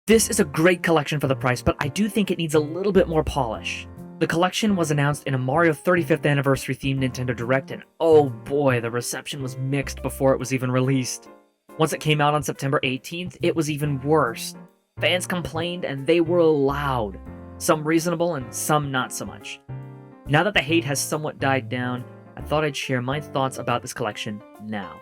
This is a great collection for the price, but I do think it needs a little bit more polish. The collection was announced in a Mario 35th Anniversary themed Nintendo Direct, and oh boy, the reception was mixed before it was even released. Once it came out on September 18th, it was even worse. Fans complained, and they were loud. Some reasonable, and some not so much. Now that the hate has somewhat died down, I thought I'd share my thoughts about this collection now.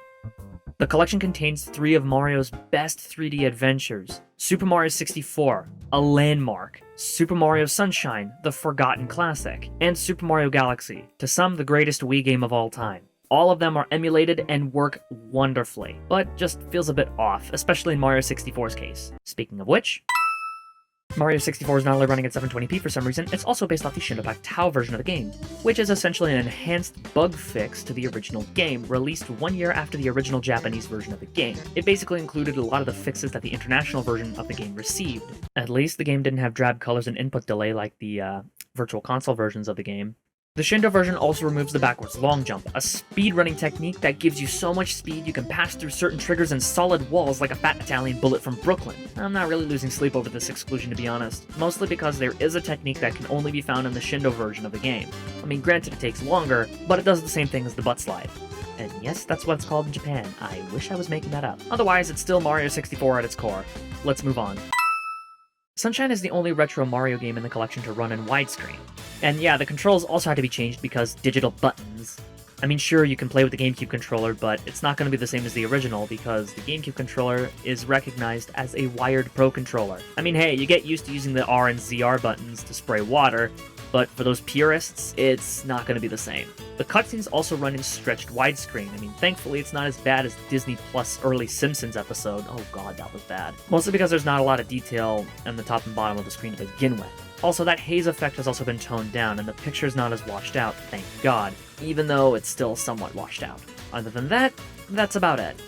The collection contains 3 of Mario's best 3D adventures: Super Mario 64, a landmark, Super Mario Sunshine, the forgotten classic, and Super Mario Galaxy, to some the greatest Wii game of all time. All of them are emulated and work wonderfully, but just feels a bit off, especially in Mario 64's case. Speaking of which, Mario 64 is not only running at 720p for some reason, it's also based off the Shindopak Tao version of the game, which is essentially an enhanced bug fix to the original game, released 1 year after the original Japanese version of the game. It basically included a lot of the fixes that the international version of the game received. At least the game didn't have drab colors and input delay like the Virtual Console versions of the game. The Shindo version also removes the backwards long jump, a speedrunning technique that gives you so much speed you can pass through certain triggers and solid walls like a fat Italian bullet from Brooklyn. I'm not really losing sleep over this exclusion, to be honest, mostly because there is a technique that can only be found in the Shindo version of the game. I mean, granted it takes longer, but it does the same thing as the butt slide. And yes, that's what it's called in Japan. I wish I was making that up. Otherwise, it's still Mario 64 at its core. Let's move on. Sunshine is the only retro Mario game in the collection to run in widescreen. And yeah, the controls also had to be changed because digital buttons. I mean, sure, you can play with the GameCube controller, but it's not going to be the same as the original because the GameCube controller is recognized as a wired Pro controller. I mean, hey, you get used to using the R and ZR buttons to spray water, but for those purists, it's not going to be the same. The cutscenes also run in stretched widescreen. I mean, thankfully it's not as bad as Disney Plus early Simpsons episode. Oh god, that was bad. Mostly because there's not a lot of detail on the top and bottom of the screen to begin with. Also, that haze effect has also been toned down, and the picture's not as washed out, thank god, even though it's still somewhat washed out. Other than that, that's about it.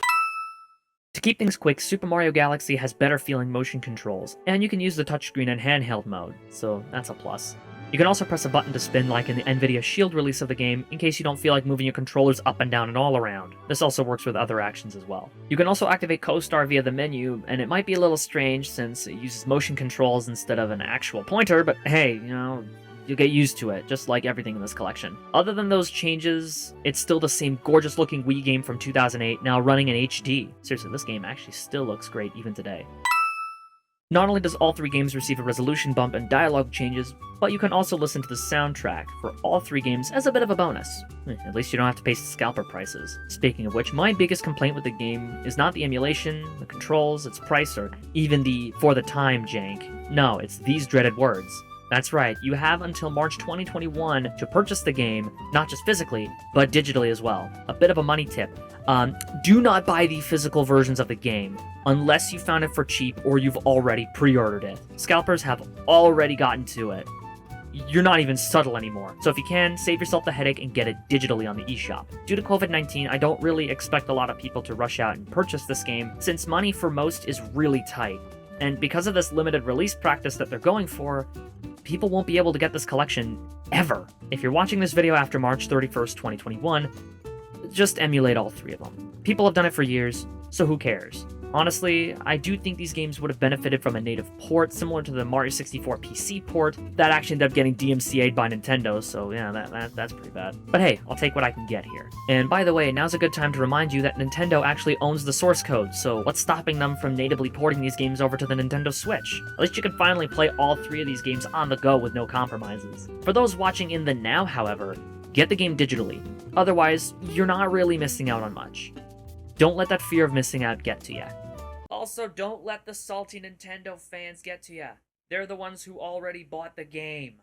To keep things quick, Super Mario Galaxy has better feeling motion controls, and you can use the touchscreen in handheld mode, so that's a plus. You can also press a button to spin like in the NVIDIA Shield release of the game, in case you don't feel like moving your controllers up and down and all around. This also works with other actions as well. You can also activate Co-Star via the menu, and it might be a little strange since it uses motion controls instead of an actual pointer, but hey, you'll get used to it, just like everything in this collection. Other than those changes, it's still the same gorgeous looking Wii game from 2008, now running in HD. Seriously, this game actually still looks great even today. Not only does all 3 games receive a resolution bump and dialogue changes, but you can also listen to the soundtrack for all 3 games as a bit of a bonus. At least you don't have to pay scalper prices. Speaking of which, my biggest complaint with the game is not the emulation, the controls, its price, or even the for the time jank. No, it's these dreaded words. That's right, you have until March 2021 to purchase the game, not just physically, but digitally as well. A bit of a money tip. Do not buy the physical versions of the game, unless you found it for cheap or you've already pre-ordered it. Scalpers have already gotten to it. You're not even subtle anymore. So if you can, save yourself the headache and get it digitally on the eShop. Due to COVID-19, I don't really expect a lot of people to rush out and purchase this game, since money for most is really tight. And because of this limited release practice that they're going for, people won't be able to get this collection ever. If you're watching this video after March 31st, 2021, just emulate all 3 of them. People have done it for years, so who cares? Honestly, I do think these games would have benefited from a native port similar to the Mario 64 PC port that actually ended up getting DMCA'd by Nintendo, so yeah, that's pretty bad. But hey, I'll take what I can get here. And by the way, now's a good time to remind you that Nintendo actually owns the source code, so what's stopping them from natively porting these games over to the Nintendo Switch? At least you can finally play all 3 of these games on the go with no compromises. For those watching in the now, however, get the game digitally. Otherwise, you're not really missing out on much. Don't let that fear of missing out get to you. Also, don't let the salty Nintendo fans get to you. They're the ones who already bought the game.